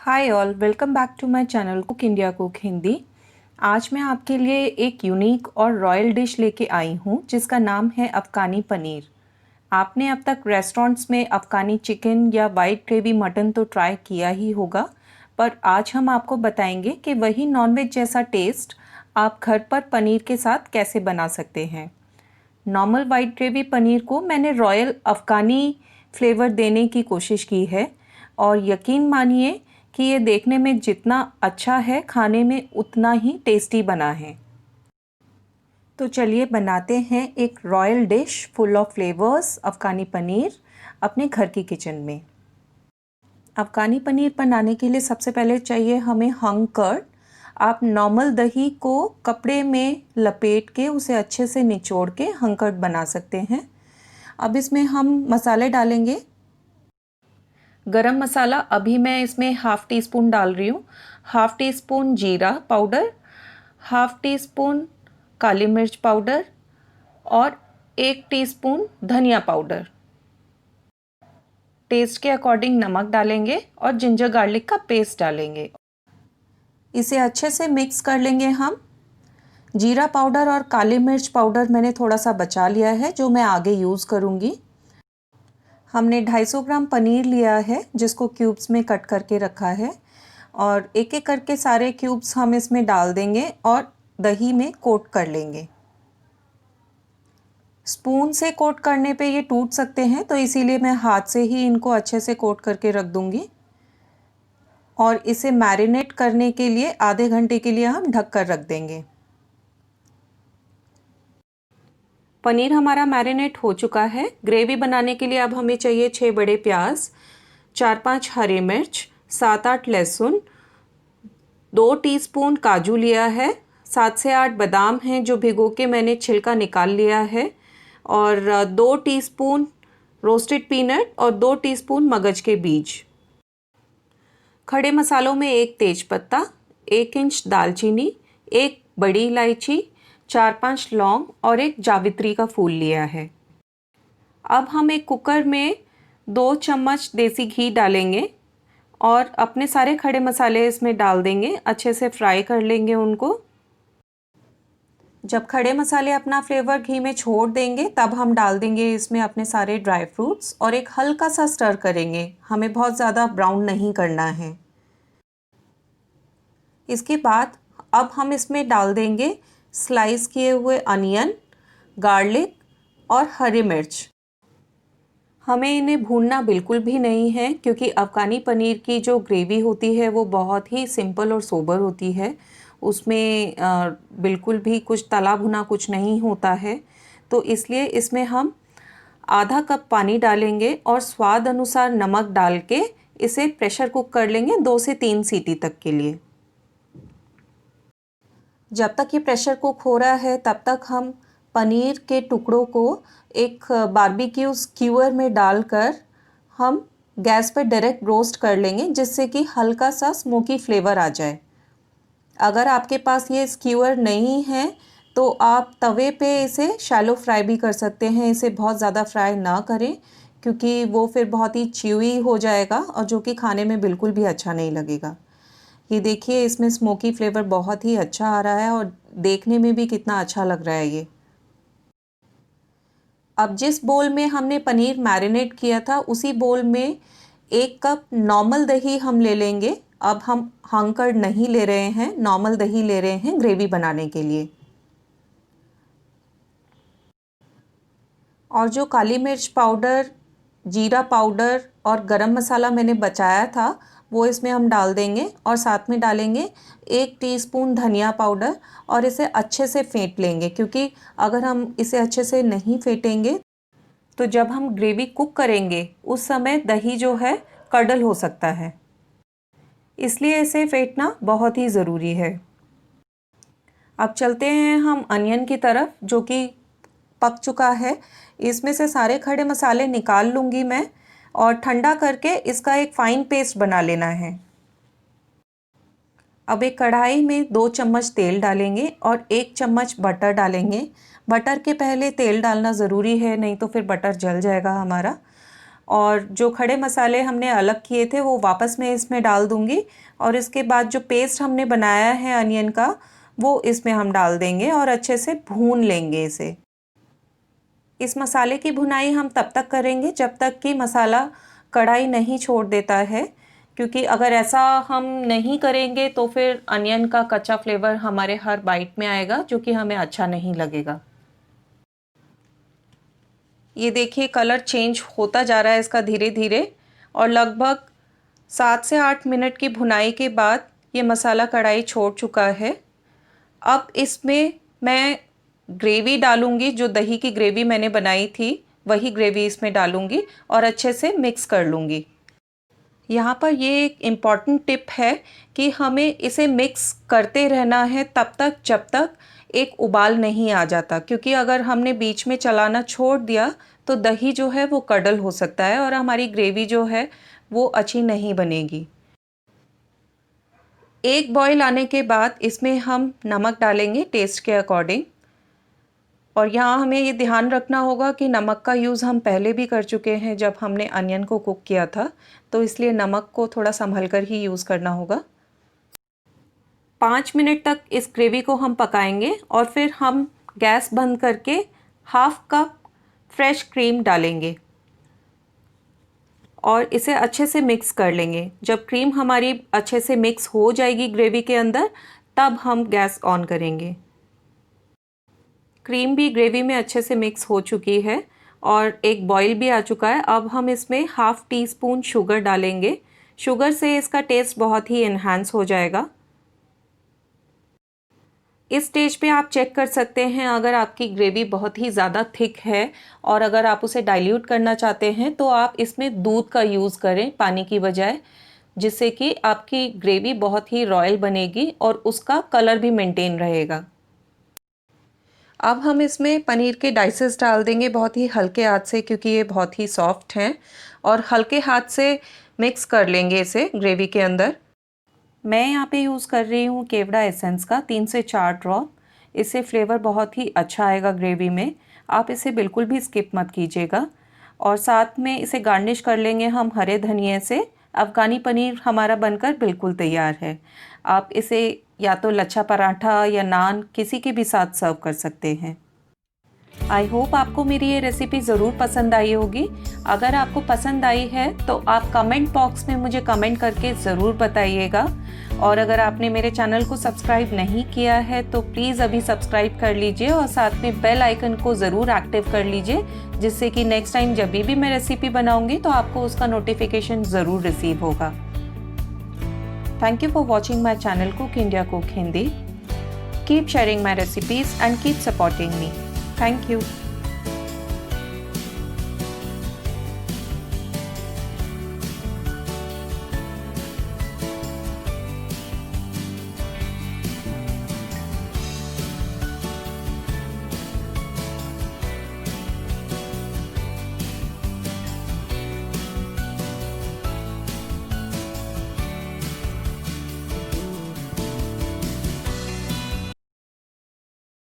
Hi all, welcome back to my channel cook India cook Hindi. आज मैं आपके लिए एक यूनिक और रॉयल डिश लेके आई हूँ जिसका नाम है अफ़गानी पनीर। आपने अब तक रेस्टोरेंट्स में अफ़गानी चिकन या वाइट ग्रेवी मटन तो ट्राई किया ही होगा, पर आज हम आपको बताएंगे कि वही नॉनवेज जैसा टेस्ट आप घर पर पनीर के साथ कैसे बना सकते हैं। नॉर्मल वाइट ग्रेवी पनीर को मैंने रॉयल अफ़गानी फ्लेवर देने की कोशिश की है और यकीन मानिए कि ये देखने में जितना अच्छा है खाने में उतना ही टेस्टी बना है। तो चलिए बनाते हैं एक royal dish full of flavours Afghani paneer अपने घर की किचन में। अफ़गानी पनीर बनाने के लिए सबसे पहले चाहिए हमें हंग कर्ड। आप नॉर्मल दही को कपड़े में लपेट के उसे अच्छे से निचोड़ के हंग कर्ड बना सकते हैं। अब इसमें हम मसाले डालेंगे। गरम मसाला अभी मैं इसमें हाफ़ टी स्पून डाल रही हूँ। हाफ़ टी स्पून जीरा पाउडर, हाफ़ टी स्पून काली मिर्च पाउडर और 1 टीस्पून धनिया पाउडर। टेस्ट के अकॉर्डिंग नमक डालेंगे और जिंजर गार्लिक का पेस्ट डालेंगे। इसे अच्छे से मिक्स कर लेंगे हम। जीरा पाउडर और काली मिर्च पाउडर मैंने थोड़ा सा बचा लिया है जो मैं आगे यूज़ करूँगी। हमने 250 ग्राम पनीर लिया है जिसको क्यूब्स में कट करके रखा है और एक एक करके सारे क्यूब्स हम इसमें डाल देंगे और दही में कोट कर लेंगे। स्पून से कोट करने पे ये टूट सकते हैं, तो इसीलिए मैं हाथ से ही इनको अच्छे से कोट करके रख दूंगी और इसे मैरिनेट करने के लिए आधे घंटे के लिए हम ढक कर रख देंगे। पनीर हमारा मैरिनेट हो चुका है। ग्रेवी बनाने के लिए अब हमें चाहिए 6 बड़े प्याज, 4-5 हरी मिर्च, 7-8 लहसुन, 2 टीस्पून काजू लिया है, 7 से 8 बादाम हैं जो भिगो के मैंने छिलका निकाल लिया है और 2 टीस्पून रोस्टेड पीनट और 2 टीस्पून मगज के बीज। खड़े मसालों में 1 तेज़पत्ता, 1 इंच दालचीनी, 1 बड़ी इलायची, 4-5 लौंग और 1 जावित्री का फूल लिया है। अब हम एक कुकर में 2 चम्मच देसी घी डालेंगे और अपने सारे खड़े मसाले इसमें डाल देंगे, अच्छे से फ्राई कर लेंगे उनको। जब खड़े मसाले अपना फ्लेवर घी में छोड़ देंगे तब हम डाल देंगे इसमें अपने सारे ड्राई फ्रूट्स और एक हल्का सा स्टर करेंगे। हमें बहुत ज़्यादा ब्राउन नहीं करना है। इसके बाद अब हम इसमें डाल देंगे स्लाइस किए हुए अनियन, गार्लिक और हरी मिर्च। हमें इन्हें भूनना बिल्कुल भी नहीं है क्योंकि अफ़गानी पनीर की जो ग्रेवी होती है वो बहुत ही सिंपल और सोबर होती है। उसमें बिल्कुल भी कुछ तला भुना कुछ नहीं होता है, तो इसलिए इसमें हम आधा कप पानी डालेंगे और स्वाद अनुसार नमक डाल के इसे प्रेशर कुक कर लेंगे 2 से 3 सीटी तक के लिए। जब तक ये प्रेशर कुक हो रहा है तब तक हम पनीर के टुकड़ों को एक बारबेक्यू स्क्यूअर में डालकर हम गैस पर डायरेक्ट रोस्ट कर लेंगे जिससे कि हल्का सा स्मोकी फ्लेवर आ जाए। अगर आपके पास ये स्क्यूअर नहीं है तो आप तवे पे इसे शैलो फ्राई भी कर सकते हैं। इसे बहुत ज़्यादा फ्राई ना करें क्योंकि वो फिर बहुत ही च्यूई हो जाएगा और जो कि खाने में बिल्कुल भी अच्छा नहीं लगेगा। ये देखिए इसमें स्मोकी फ्लेवर बहुत ही अच्छा आ रहा है और देखने में भी कितना अच्छा लग रहा है ये। अब जिस बोल में हमने पनीर मैरिनेट किया था उसी बोल में 1 कप नॉर्मल दही हम ले लेंगे। अब हम हंग कर्ड नहीं ले रहे हैं, नॉर्मल दही ले रहे हैं ग्रेवी बनाने के लिए। और जो काली मिर्च पाउडर, जीरा पाउडर और गरम मसाला मैंने बचाया था वो इसमें हम डाल देंगे और साथ में डालेंगे 1 टीस्पून धनिया पाउडर और इसे अच्छे से फेंट लेंगे क्योंकि अगर हम इसे अच्छे से नहीं फेंटेंगे तो जब हम ग्रेवी कुक करेंगे उस समय दही जो है कड़ल हो सकता है, इसलिए इसे फेंटना बहुत ही ज़रूरी है। अब चलते हैं हम अनियन की तरफ जो कि पक चुका है। इसमें से सारे खड़े मसाले निकाल लूँगी मैं और ठंडा करके इसका एक फ़ाइन पेस्ट बना लेना है। अब एक कढ़ाई में 2 चम्मच तेल डालेंगे और 1 चम्मच बटर डालेंगे। बटर के पहले तेल डालना ज़रूरी है, नहीं तो फिर बटर जल जाएगा हमारा। और जो खड़े मसाले हमने अलग किए थे वो वापस मैं इसमें डाल दूँगी और इसके बाद जो पेस्ट हमने बनाया है अनियन का वो इसमें हम डाल देंगे और अच्छे से भून लेंगे इसे। इस मसाले की भुनाई हम तब तक करेंगे जब तक कि मसाला कढ़ाई नहीं छोड़ देता है, क्योंकि अगर ऐसा हम नहीं करेंगे तो फिर अनियन का कच्चा फ्लेवर हमारे हर बाइट में आएगा, जो कि हमें अच्छा नहीं लगेगा। ये देखिए कलर चेंज होता जा रहा है इसका धीरे धीरे, और लगभग 7 से 8 मिनट की भुनाई के बाद ये मसाला कढ़ाई छोड़ चुका है। अब इसमें मैं ग्रेवी डालूँगी, जो दही की ग्रेवी मैंने बनाई थी वही ग्रेवी इसमें डालूँगी और अच्छे से मिक्स कर लूँगी। यहाँ पर ये एक इम्पॉर्टेंट टिप है कि हमें इसे मिक्स करते रहना है तब तक जब तक एक उबाल नहीं आ जाता, क्योंकि अगर हमने बीच में चलाना छोड़ दिया तो दही जो है वो कड़ल हो सकता है और हमारी ग्रेवी जो है वो अच्छी नहीं बनेगी। एक बॉईल आने के बाद इसमें हम नमक डालेंगे टेस्ट के अकॉर्डिंग, और यहाँ हमें ये ध्यान रखना होगा कि नमक का यूज़ हम पहले भी कर चुके हैं जब हमने अनियन को कुक किया था, तो इसलिए नमक को थोड़ा संभल कर ही यूज़ करना होगा। 5 मिनट तक इस ग्रेवी को हम पकाएंगे और फिर हम गैस बंद करके हाफ कप फ्रेश क्रीम डालेंगे और इसे अच्छे से मिक्स कर लेंगे। जब क्रीम हमारी अच्छे से मिक्स हो जाएगी ग्रेवी के अंदर, तब हम गैस ऑन करेंगे। क्रीम भी ग्रेवी में अच्छे से मिक्स हो चुकी है और एक बॉईल भी आ चुका है। अब हम इसमें हाफ़ टी स्पून शुगर डालेंगे। शुगर से इसका टेस्ट बहुत ही इन्हांस हो जाएगा। इस स्टेज पे आप चेक कर सकते हैं, अगर आपकी ग्रेवी बहुत ही ज़्यादा थिक है और अगर आप उसे डाइल्यूट करना चाहते हैं तो आप इसमें दूध का यूज़ करें पानी की बजाय, जिससे कि आपकी ग्रेवी बहुत ही रॉयल बनेगी और उसका कलर भी मेंटेन रहेगा। अब हम इसमें पनीर के डाइसेस डाल देंगे बहुत ही हल्के हाथ से, क्योंकि ये बहुत ही सॉफ्ट हैं, और हल्के हाथ से मिक्स कर लेंगे इसे ग्रेवी के अंदर। मैं यहाँ पे यूज़ कर रही हूँ केवड़ा एसेंस का 3 से 4 ड्रॉप। इससे फ्लेवर बहुत ही अच्छा आएगा ग्रेवी में। आप इसे बिल्कुल भी स्किप मत कीजिएगा। और साथ में इसे गार्निश कर लेंगे हम हरे धनिए से। अफ़गानी पनीर हमारा बनकर बिल्कुल तैयार है। आप इसे या तो लच्छा पराठा या नान किसी के भी साथ सर्व कर सकते हैं। आई होप आपको मेरी ये रेसिपी ज़रूर पसंद आई होगी। अगर आपको पसंद आई है तो आप कमेंट बॉक्स में मुझे कमेंट करके ज़रूर बताइएगा। और अगर आपने मेरे चैनल को सब्सक्राइब नहीं किया है तो प्लीज़ अभी सब्सक्राइब कर लीजिए और साथ में बेल आइकन को ज़रूर एक्टिव कर लीजिए, जिससे कि नेक्स्ट टाइम जब भी मैं रेसिपी बनाऊंगी तो आपको उसका नोटिफिकेशन ज़रूर रिसीव होगा। Thank you for watching my channel Cook India Cook Hindi. Keep sharing my recipes and keep supporting me. Thank you.